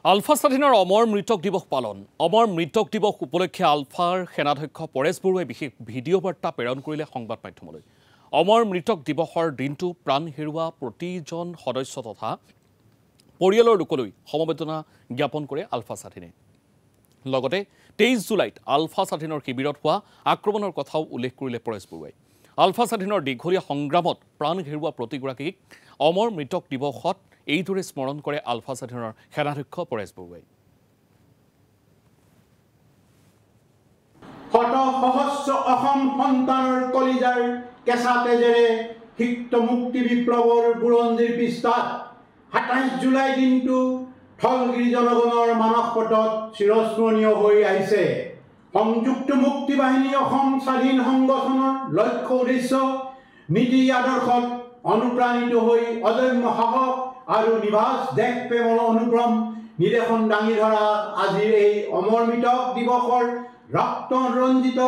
আলফা স্বাধীনৰ অমৰ মৃতক দিৱস পালন অমৰ মৃতক দিৱস উপলক্ষে আলফাৰ সেনাধ্যক্ষ পৰেশ বৰুৱাই বিশেষ ভিডিঅ' বাৰ্তা প্ৰেৰণ কৰিলে সংবাদ মাধ্যমলৈ অমৰ মৃতক দিৱসৰ দিনটো প্ৰাণ হেৰুৱা প্ৰতিজন সদস্য তথা পৰিয়ালৰ লোকলৈ সমবেদনা জ্ঞাপন কৰে আলফা স্বাধীনে লগতে 23 জুলাইত আলফা স্বাধীনৰ শিবিৰত হোৱা আক্ৰমণৰ কথাও উল্লেখ কৰিলে পৰেশ বৰুৱাই আলফা স্বাধীনৰ দীঘলীয়া সংগ্ৰামত প্ৰাণ হেৰুৱা প্ৰতিগৰাকীক অমৰ মৃতক দিৱসত এইদৰে স্মৰণ কৰে আলফা স্বাধীনৰ সেনাধ্যক্ষ পৰেশ বৰুৱাই শত সহস্ৰ অসম সন্তানৰ কলিজাৰ কেঁচা তেজেৰে সিক্ত মুক্তি বিপ্লৱৰ বুৰঞ্জীৰ পৃষ্ঠাত 27 জুলাই দিনটো থলগিৰি জনগণৰ মানসপটত চিৰস্মৰণীয় হৈ আহিছে সংযুক্ত মুক্তি বাহিনী অসম স্বাধীন সংগঠনৰ লক্ষ্য উদ্দেশ্য নীতি আদৰ্শত অনুপ্ৰাণিত হৈ অদম্য সাহস আৰু নিভাজ দেশ প্ৰেমৰ অনুক্ৰম নিৰ্দেশন দাঙি ধৰা আজিৰ এই অমৰ মৃতক দিৱসৰ ৰক্ত ৰঞ্জিত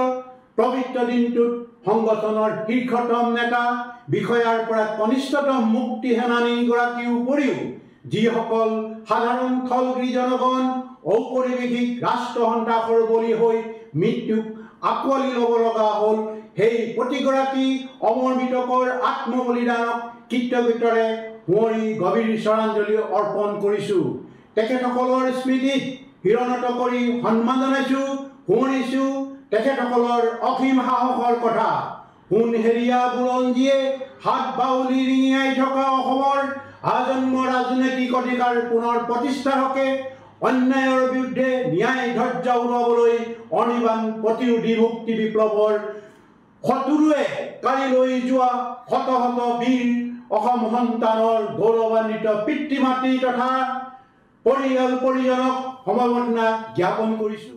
পবিত্ৰ দিনটোত সংগঠনৰ শীৰ্ষতম নেতা বিষয়াৰ পৰা কনিষ্ঠতম মুক্তি সেনানীগৰাকীৰ উপৰিও যিসকল সাধাৰণ থলগিৰি জনগণ ঔপনিৱেশিক ৰাষ্ট্ৰ সন্ত্ৰাসৰ বলি হৈ মৃত্যুক আঁকোৱালি ল'ব লগা হ'ল সেই প্ৰতিগৰাকী অমৰ মৃতকৰ আত্মবলিদানক কৃতজ্ঞতাৰে মই গভীৰ শ্ৰদ্ধাঞ্জলি অৰ্পণ কৰিছোঁ তেখেতসকলৰ স্মৃতিত হিৰণত কৰি সন্মান জনাইছোঁ শুনিছোঁ তেখেতসকলৰ অসীম সাহসৰ কথা সোণহেৰীয়া বুৰঞ্জীয়ে হাত বাউলি ৰিঙিয়াই থকা অসমৰ আজন্ম ৰাজনৈতিক অধিকাৰ পুনৰ প্ৰতিষ্ঠাৰ হকে অন্যায়ৰ বিৰুদ্ধে ন্যায় ধ্বজা উৰুৱাবলৈ অনিবান প্ৰতিৰোধী মুক্তি বিপ্লৱৰ শত্ৰুৱে কালি লৈ যোৱা শত শত বীৰ অসম সন্তানৰ গৌৰৱান্বিত পিতৃ মাতৃ তথা পৰিয়াল পৰিজনক সমবেদনা জ্ঞাপন কৰিছোঁ।